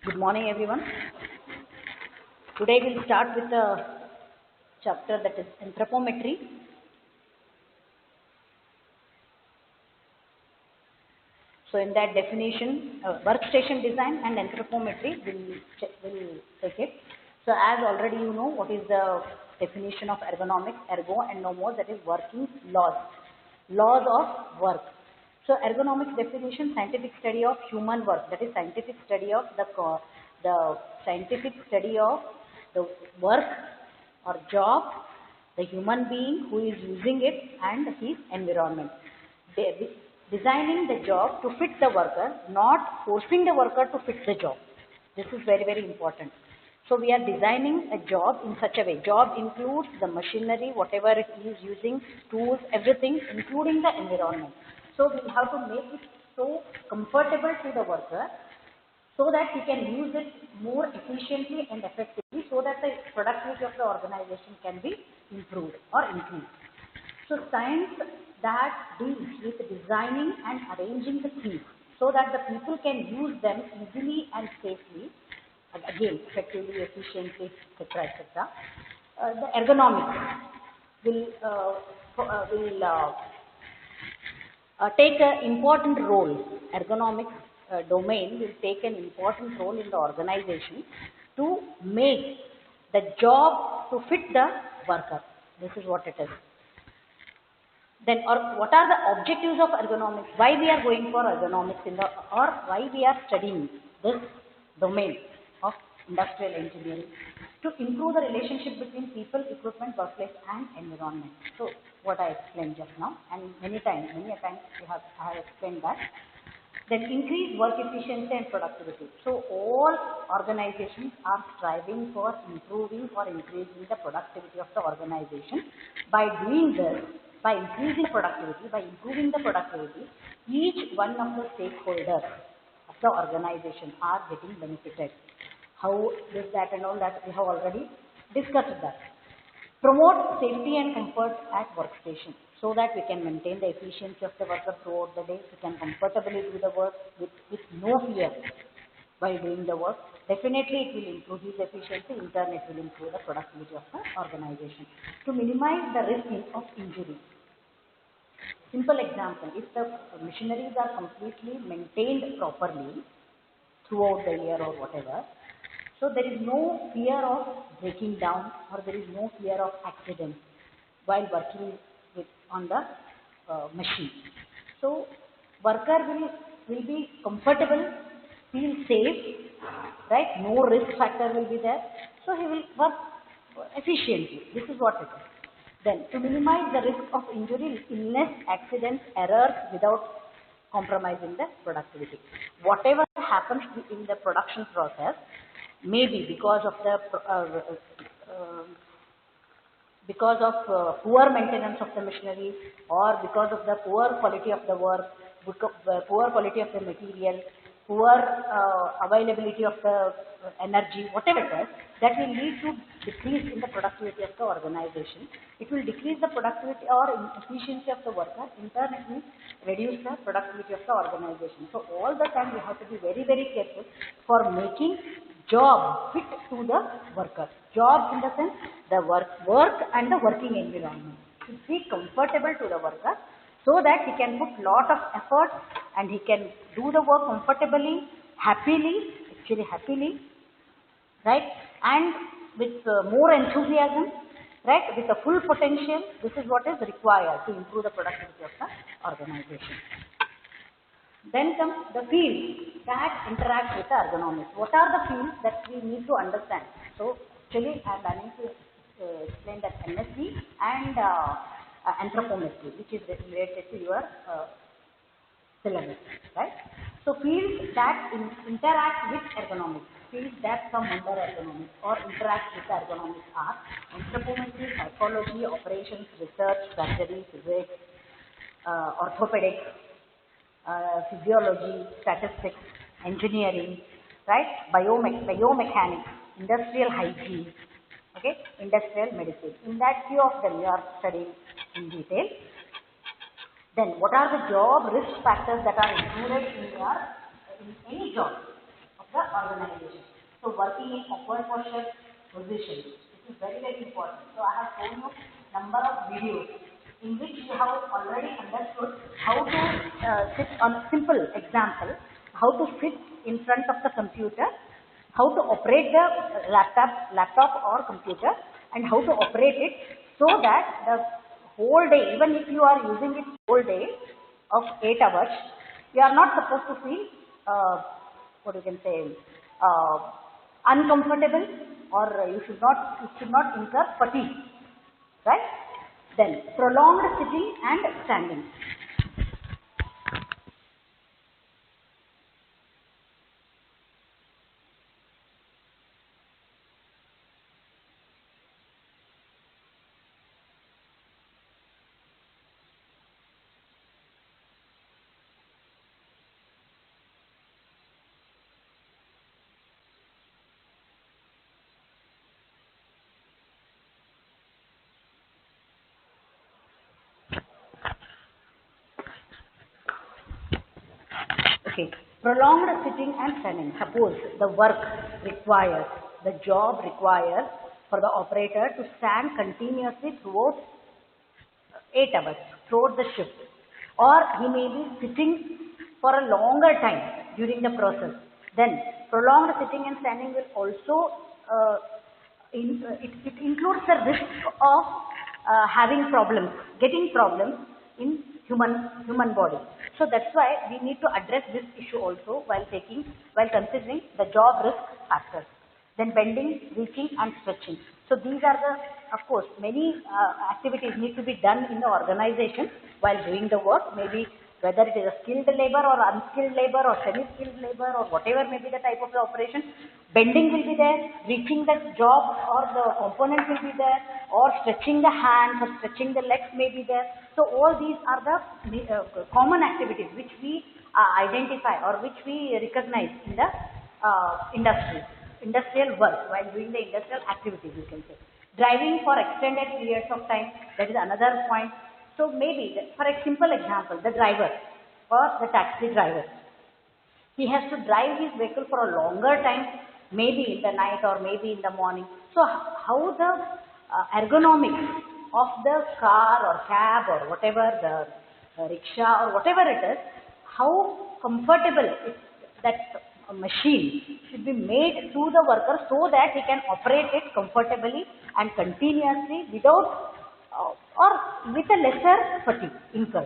Good morning, everyone. Today we'll start with a chapter that is anthropometry. So, in that definition, workstation design and anthropometry will take it. So, as already you know, what is the definition of ergonomics, ergo and nomos, that is working laws of work. So, ergonomics definition, scientific study of human work, that is scientific study of the scientific study of the work or job, the human being who is using it and his environment. Designing the job to fit the worker, not forcing the worker to fit the job. This is very, very important. So we are designing a job in such a way. Job includes the machinery, whatever it is using, tools, everything, including the environment. So we have to make it so comfortable to the worker so that he can use it more efficiently and effectively so that the productivity of the organization can be improved or increased. So science that deals with designing and arranging the things so that the people can use them easily and safely, and again effectively, efficiently, etc., etc. The ergonomics will take an important role. Ergonomics domain will take an important role in the organization to make the job to fit the worker. This is what it is. Then, or what are the objectives of ergonomics? Why we are going for ergonomics or why we are studying this domain of industrial engineering? To improve the relationship between people, equipment, workplace, and environment. So, what I explained just now, and many a times I have explained that. Then increase work efficiency and productivity. So all organizations are striving for improving or increasing the productivity of the organization. By doing this, by increasing productivity, by improving the productivity, each one of the stakeholders of the organization are getting benefited. How this, that and all that we have already discussed that. Promote safety and comfort at workstation so that we can maintain the efficiency of the worker throughout the day. We can comfortably do the work with no fear while doing the work. Definitely it will improve his efficiency, in turn it will improve the productivity of the organization. To minimize the risk of injury. Simple example, if the machineries are completely maintained properly throughout the year or whatever, so there is no fear of breaking down or there is no fear of accident while working on the machine. So worker will be comfortable, feel safe, right? No risk factor will be there. So he will work efficiently. This is what it is. Then to minimize the risk of injury, illness, accidents, errors without compromising the productivity. Whatever happens in the production process, maybe because of the poor maintenance of the machinery or because of the poor quality of the work, poor quality of the material, poor availability of the energy, whatever it is, that will lead to decrease in the productivity of the organization. It will decrease the productivity or efficiency of the worker. In turn, it will reduce the productivity of the organization. So all the time we have to be very, very careful for making job fit to the worker. Job in the sense the work and the working environment should be comfortable to the worker so that he can put lot of effort and he can do the work comfortably, happily, right? And with more enthusiasm, right? With a full potential. This is what is required to improve the productivity of the organization. Then comes the fields that interact with the ergonomics. What are the fields that we need to understand? So actually I am planning to explain that MSD and anthropometry, which is related to your syllabus, right? So fields that interact with ergonomics, fields that come under ergonomics or interact with ergonomics are anthropometry, psychology, operations, research, surgery, physics, orthopedics, physiology, statistics, engineering, right? Biomechanics, industrial hygiene, okay, industrial medicine. In that few of them you are studying in detail. Then what are the job risk factors that are included in any job of the organization. So working in upward posture position, this is very, very important. So I have shown you number of videos in which you have already understood how to sit on simple example, how to sit in front of the computer, how to operate the laptop or computer, and how to operate it, so that the whole day, even if you are using it whole day of 8 hours, you are not supposed to feel what you can say uncomfortable, or you should not incur fatigue, right? Then prolonged sitting and standing. Okay, prolonged sitting and standing. Suppose the work requires, the job requires for the operator to stand continuously throughout 8 hours, throughout the shift, or he may be sitting for a longer time during the process. Then prolonged sitting and standing will also it includes the risk of having problems, getting problems in human body. So that's why we need to address this issue also while considering the job risk factors. Then bending, reaching and stretching. So these are the, of course, many activities need to be done in the organization while doing the work, maybe whether it is a skilled labor or unskilled labor or semi-skilled labor or whatever may be the type of the operation. Bending will be there, reaching the job or the component will be there, or stretching the hands or stretching the legs may be there. So all these are the common activities which we identify or which we recognize in the industrial work, while doing the industrial activities, you can say. Driving for extended periods of time, that is another point. So maybe, for a simple example, the driver or the taxi driver, he has to drive his vehicle for a longer time, maybe in the night or maybe in the morning. So how the ergonomics of the car or cab or whatever, the rickshaw or whatever it is, how comfortable that machine should be made to the worker so that he can operate it comfortably and continuously without or with a lesser fatigue incurred.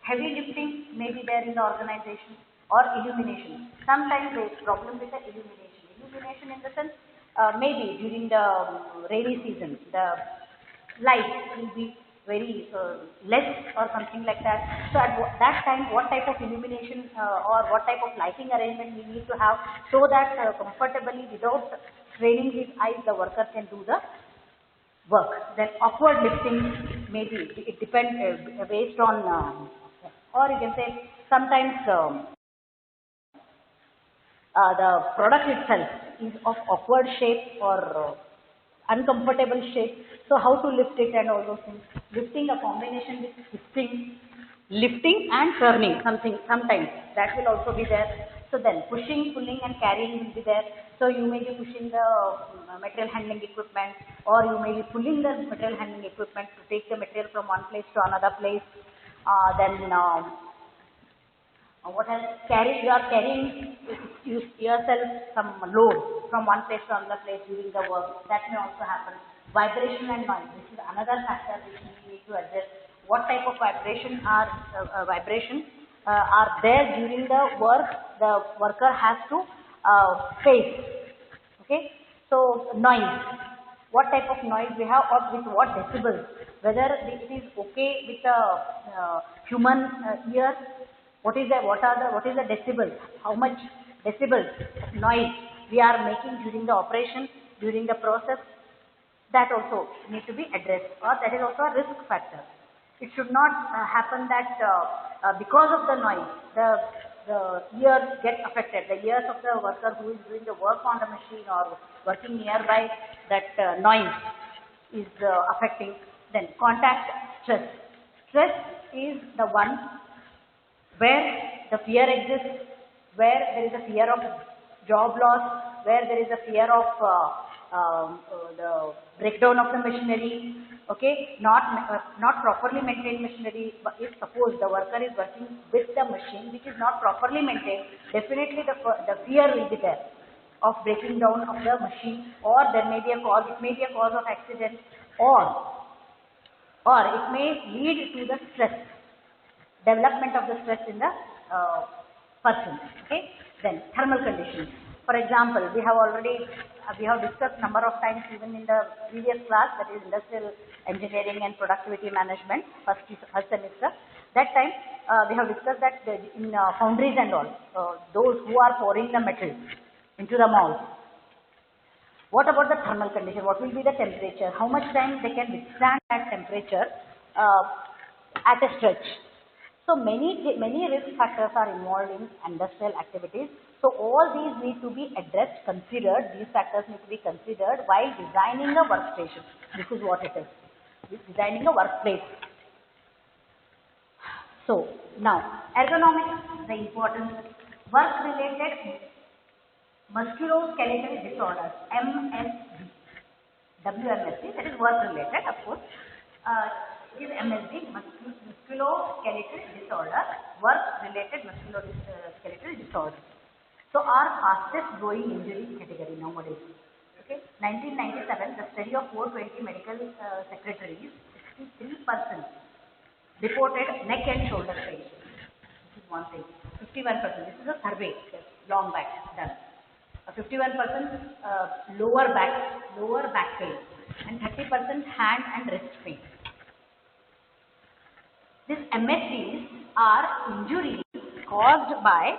Heavy lifting may be there in the organization, or illumination. Sometimes there is problem with the illumination. Illumination in the sense, maybe during the rainy season, the light will be very less or something like that. So at that time, what type of illumination or what type of lighting arrangement we need to have, so that comfortably without straining his eyes, the worker can do the work. Then upward lifting, maybe it depends based on, or you can say sometimes the product itself is of awkward shape or uncomfortable shape. So how to lift it and all those things. Lifting, a combination with lifting and turning sometimes that will also be there. So then pushing, pulling and carrying will be there. So you may be pushing the material handling equipment, or you may be pulling the material handling equipment to take the material from one place to another place. What else? You are carrying yourself some load from one place to another place during the work. That may also happen. Vibration and noise. This is another factor which we need to address. What type of vibration are there during the work? The worker has to face. Okay. So noise. What type of noise we have, or with what decibels? Whether it is okay with the human ear. What is the decibel? How much decibels noise we are making during the operation, during the process? That also need to be addressed, or that is also a risk factor. It should not happen that because of the noise, the ears get affected. The ears of the worker who is doing the work on the machine or working nearby, that noise is affecting. Then contact stress. Stress is the one where the fear exists, where there is a fear of job loss, where there is a fear of the breakdown of the machinery, okay, not properly maintained machinery. But if suppose the worker is working with the machine which is not properly maintained, definitely the fear will be there of breaking down of the machine, or there may be a cause, it may be a cause of accident, or it may lead to the stress, development of the stress in the person. Okay. Then thermal conditions. For example, we have discussed number of times even in the previous class, that is industrial engineering and productivity management, first semester. That time we have discussed that in foundries and all, those who are pouring the metal into the mold, what about the thermal condition? What will be the temperature? How much time they can withstand that temperature at a stretch? So many risk factors are involved in industrial activities. So all these need to be addressed, considered. These factors need to be considered while designing a workstation. This is what it is. Designing a workplace. So now ergonomics, the importance, work-related musculoskeletal disorders, MSD, WMSD, that is work related, of course. It is MSD, musculoskeletal disorder, work related musculoskeletal disorder. So our fastest growing injury category nowadays. Okay, 1997, the study of 420 medical secretaries, 63% reported neck and shoulder pain. This is one thing. 51%. This is a survey, long back done. 51% lower back pain, and 30% hand and wrist pain. These MSDs are injuries caused by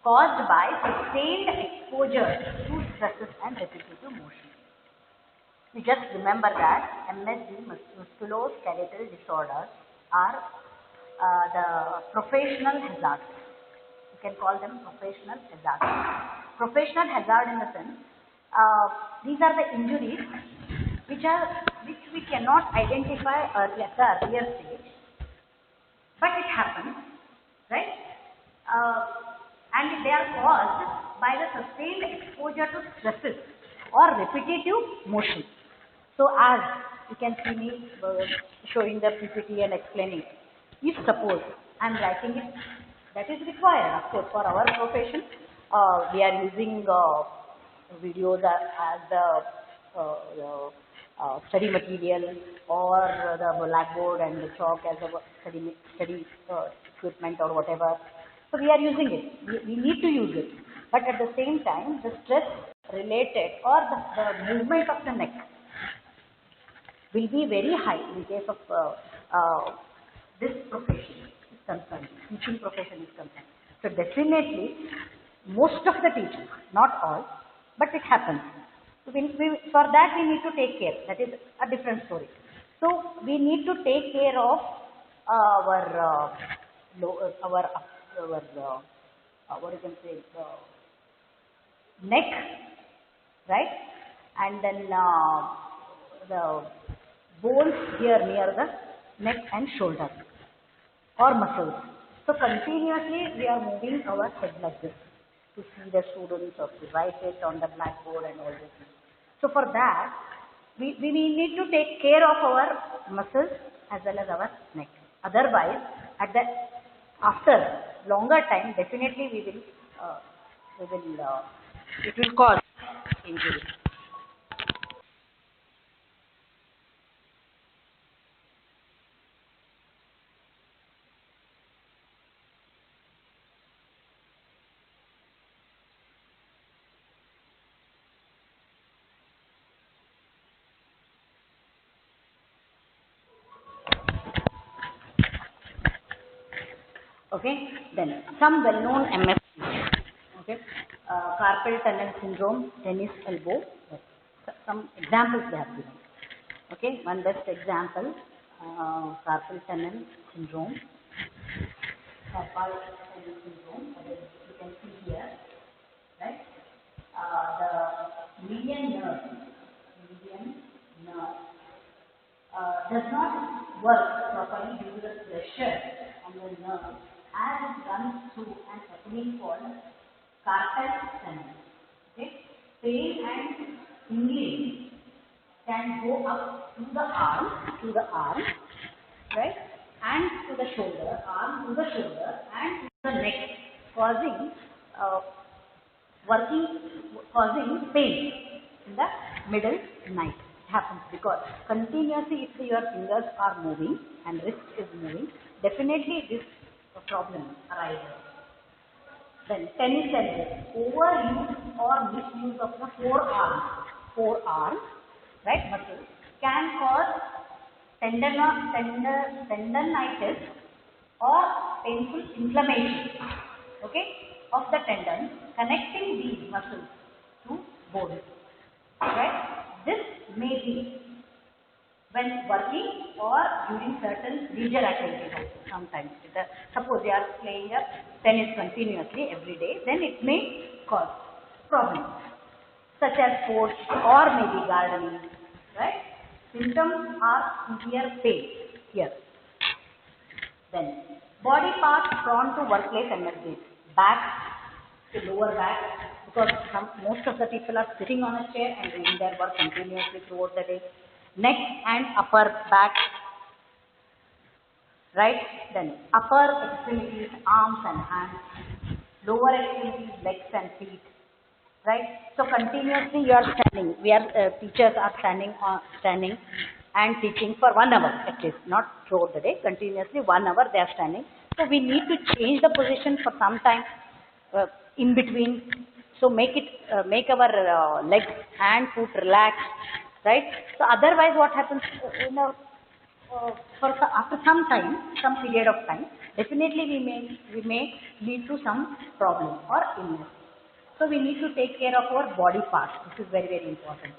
sustained exposure to stresses and repetitive motion. You just remember that MSD, musculoskeletal disorders, are the professional hazards. You can call them professional hazards. Professional hazard in the sense, these are the injuries which we cannot identify at the earlier stage, but it happens, right? And they are caused by the sustained exposure to stresses or repetitive motion. So as you can see me showing the PPT and explaining, if suppose I am writing it, that is required, of course, for our profession. We are using videos as the study material, or the blackboard and the chalk as a study equipment or whatever. So we are using it. We need to use it. But at the same time, the stress related or the movement of the neck will be very high in case of this profession is concerned, teaching profession is concerned. So definitely, most of the teachers, not all, but it happens. So for that we need to take care. That is a different story. So we need to take care of our what you can say, neck, right? And then the bones here near the neck and shoulder or muscles. So continuously we are moving our head like this to see the students or to write it on the blackboard and all this. So for that we need to take care of our muscles as well as our neck. Otherwise, after longer time, definitely it will cause injury. Okay, then some well-known MSDs. Okay, carpal tunnel syndrome, tennis elbow. Some examples they have given. Okay, one best example, carpal tunnel syndrome. Carpal tunnel syndrome, as you can see here, right? The median nerve does not work properly due to the pressure on the nerve as it runs through an opening called carpal tunnel. Okay, pain and tingling can go up to the arm, right, and to the shoulder, arm to the shoulder, and to the neck, causing uh, working, causing pain in the middle night. It happens because continuously, if your fingers are moving and wrist is moving, definitely this problem arises. Then tennis elbow, overuse or misuse of the forearm, right, muscle can cause tendonitis or painful inflammation, okay, of the tendon connecting these muscles to bone, right. This may be when working or during certain leisure activities also. Sometimes, suppose you are playing a tennis continuously every day, then it may cause problems such as sports or maybe gardening, right? Symptoms are severe pain here. Then, body parts prone to workplace MSD, back to lower back, because most of the people are sitting on a chair and doing their work continuously throughout the day. Neck and upper back, right? Then upper extremities, arms and hands, lower extremities, legs and feet, right? So continuously you are standing. Teachers are standing and teaching for 1 hour at least, not throughout the day. Continuously 1 hour they are standing. So we need to change the position for some time in between. So make our legs and foot relax, right? So otherwise, what happens? After some time, some period of time, definitely we may lead to some problem or illness. So we need to take care of our body parts. This is very, very important.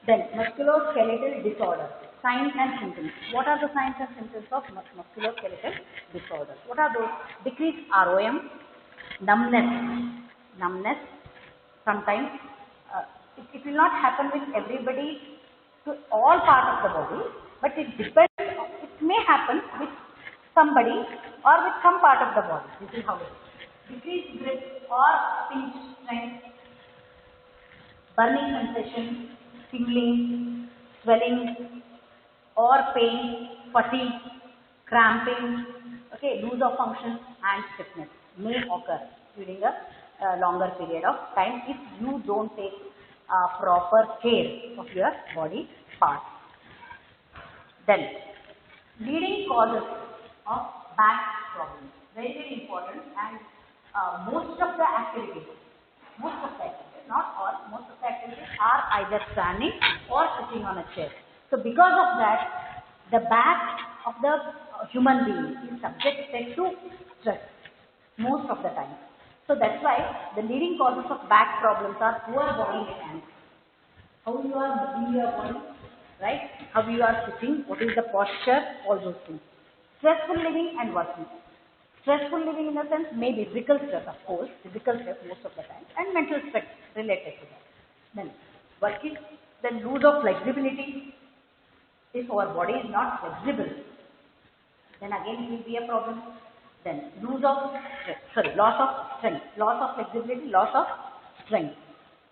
Then musculoskeletal disorder, signs and symptoms. What are the signs and symptoms of musculoskeletal disorders? What are those? Decreased ROM, numbness. Sometimes it will not happen with everybody to all parts of the body, but it depends. It may happen with somebody or with some part of the body. This is how it is. Decreased grip or pinch strength, burning sensation, tingling, swelling or pain, fatigue, cramping, okay, loss of function and stiffness may occur during a longer period of time if you don't take proper care of your body parts. Then, leading causes of back problems, very, very important, and most of the activities, not all, most of the activities are either standing or sitting on a chair. So because of that, the back of the human being is subjected to stress most of the time. So that's why the leading causes of back problems are poor body mechanics. How you are moving your body, right? How you are sitting, what is the posture, all those things. Stressful living and working. Stressful living in the sense may be physical stress, of course, physical stress most of the time, and mental stress related to that. Then working, then lose of flexibility. If our body is not flexible, then again it will be a problem. Then loss of strength, loss of flexibility, loss of strength,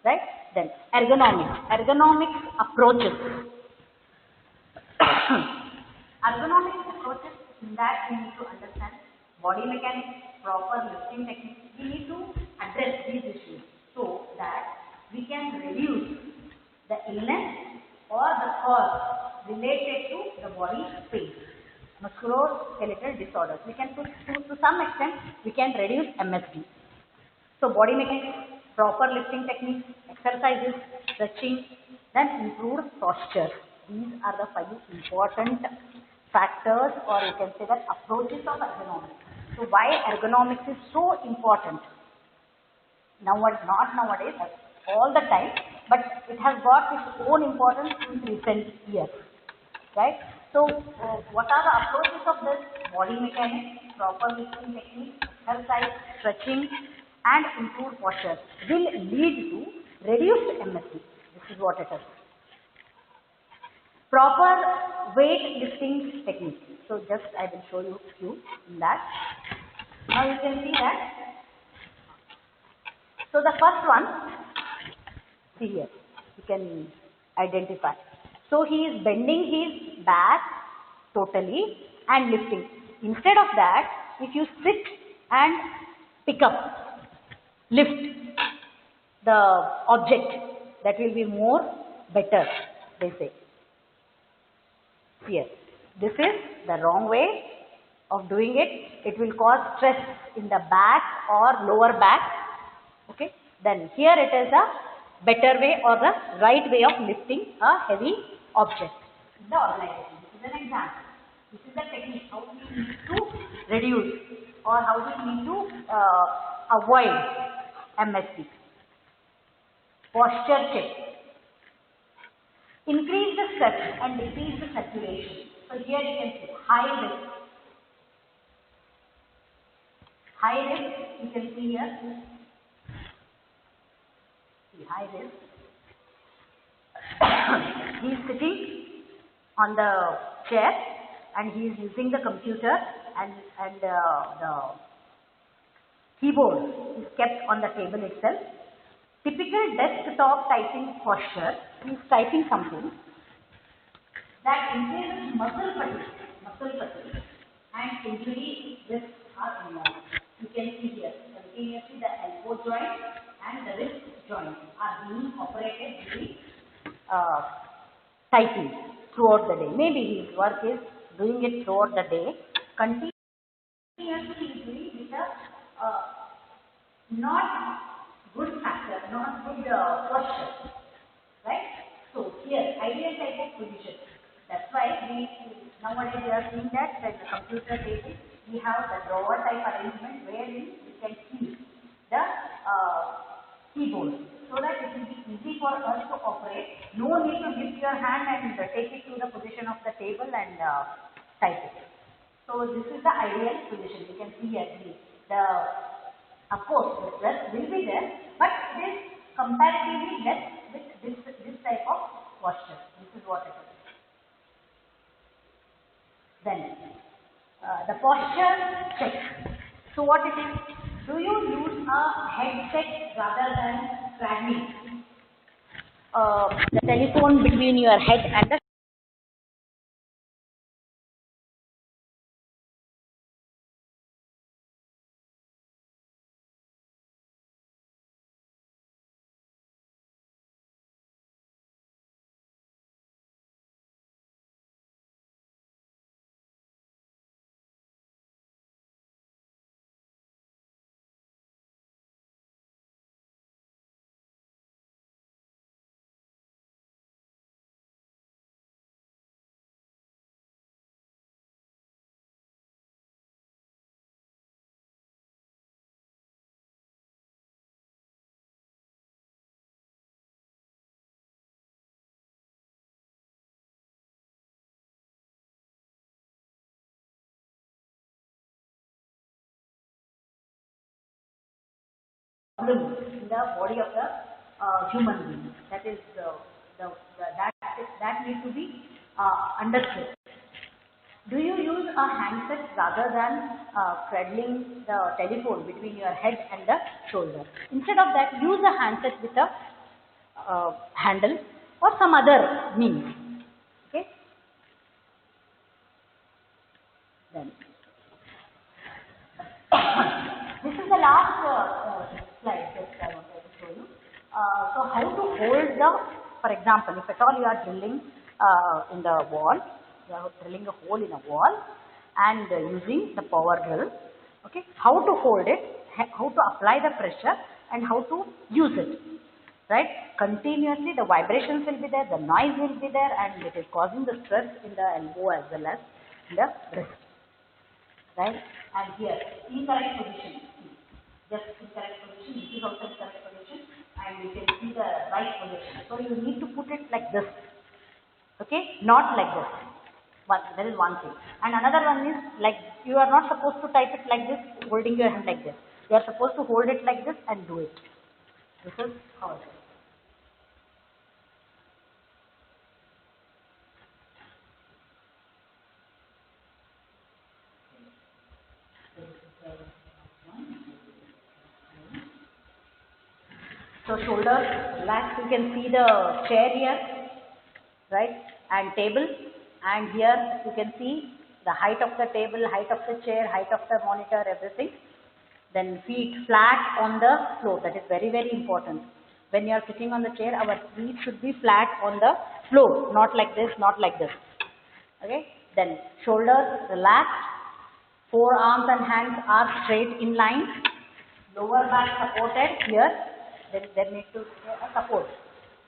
right? Then ergonomics approaches. Ergonomics approaches, in that we need to understand body mechanics, proper lifting techniques. We need to address these issues so that we can reduce the illness or the cause related to the body pain. Musculoskeletal disorders. We can to some extent we can reduce MSD. So body mechanics, proper lifting techniques, exercises, stretching, then improved posture. These are the 5 important factors, or you can say that approaches of ergonomics. So why ergonomics is so important? Not nowadays, but all the time, but it has got its own importance in recent years, right? So what are the approaches of this? Body mechanics, proper lifting techniques, exercise, stretching, and improved posture will lead to reduced MSD. This is what it is. Proper weight lifting techniques. So just I will show you a few in that. Now you can see that So the first one, see here, you can identify. So he is bending his back totally and lifting. Instead of that, if you sit and pick up, lift the object, that will be more better, they say. Here, this is the wrong way of doing it. It will cause stress in the back or lower back. Okay. Then here it is a better way or the right way of lifting a heavy object in the organization. This is an example. This is the technique how we need to reduce or how we need to avoid MSD. Posture check. Increase the stress and decrease the circulation. So here you can see high risk. High risk, you can see here. See high risk. He is sitting on the chair and he is using the computer and the keyboard is kept on the table itself. Typical desktop typing posture, he is typing something that increases muscle fatigue and injury risks are involved. You can see here, continuously the elbow joint and the wrist joint are being operated during typing throughout the day. Maybe his work is doing it throughout the day. Continuously he is doing with a not good factor, not good posture, right? So here, ideal type of position. That's why nowadays we are seeing that in the computer table we have the drawer type arrangement wherein we can see the keyboard, so that it will be easy for us to operate. No need to lift your hand and take it to the position of the table and type it. So this is the ideal position. You can see here of course, the stress will be there, but it is comparatively less with this type of posture. This is what it is. Then, the posture check. So what it is? Do you use a head check rather than straddling the telephone between your head and the problem in the body of the human being. That is that needs to be understood. Do you use a handset rather than cradling the telephone between your head and the shoulder? Instead of that, use a handset with a handle or some other means. Okay. Then this is the last slide that I wanted to show you. So how to hold the, for example, if at all you are drilling in the wall, you are drilling a hole in a wall and using the power drill, okay, how to hold it, how to apply the pressure and how to use it, right? Continuously the vibrations will be there, the noise will be there and it is causing the stress in the elbow as well as in the wrist, right? And here, incorrect position, just incorrect position, this is also incorrect position and you can see the right position. So you need to put it like this, okay, not like this. That is one thing. And another one is like you are not supposed to type it like this, holding your hand like this. You are supposed to hold it like this and do it. This is how it is. So shoulders relaxed. You can see the chair here, right? And table. And here you can see the height of the table, height of the chair, height of the monitor, everything. Then feet flat on the floor. That is very, very important. When you are sitting on the chair, our feet should be flat on the floor, not like this, not like this. Okay. Then shoulders relaxed, forearms and hands are straight in line, lower back supported here. Then there needs to be a support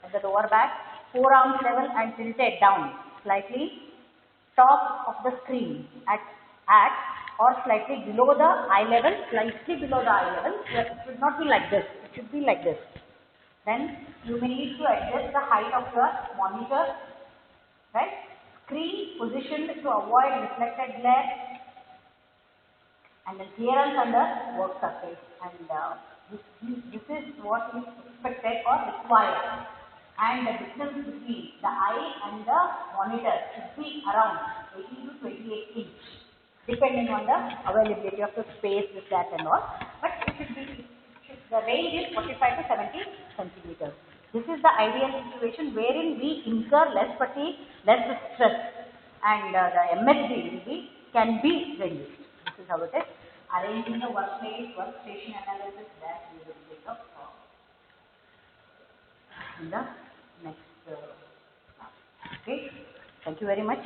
at the lower back, forearms level and tilted down slightly, top of the screen at or slightly below the eye level, slightly below the eye level. It should not be like this. It should be like this. Then you may need to adjust the height of your monitor, right? Screen positioned to avoid reflected glare, and then clearance under work surface. And this is what is expected or required. And the distance between the eye and the monitor should be around 18 to 28 inch, depending on the availability of the space, this, that and all. But the range is 45 to 70 centimeters. This is the ideal situation wherein we incur less fatigue, less stress, and the MSD can be reduced. This is how it is. Arranging the workplace, workstation analysis, that we will take up in the next class. Okay. Thank you very much.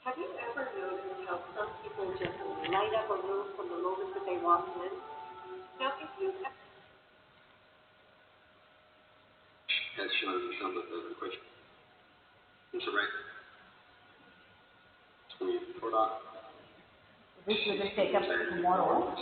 Have you ever noticed how some people just light up a room from the moment that they walk in? Now, if you has shown some of the questions. Mr. Rank, 24 dollars. This we will take up tomorrow.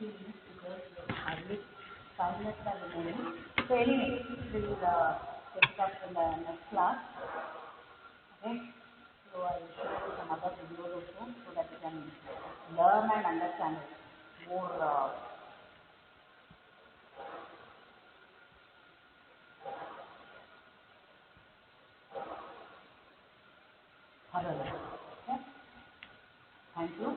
Because hardly 5 minutes are remaining. So anyway, we will take it up in the next class. Okay. So I will show you some other videos also so that you can learn and understand it more. Thoroughly. Okay. Thank you.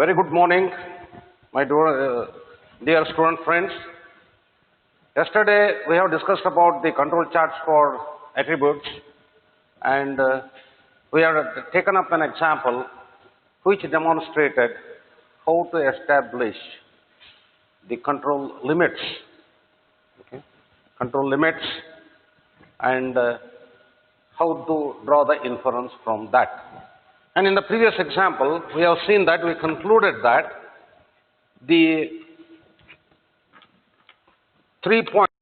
Very good morning, my dear student friends. Yesterday we have discussed about the control charts for attributes, and we have taken up an example which demonstrated how to establish the control limits, and how to draw the inference from that. And in the previous example, we have seen that we concluded that the 3 points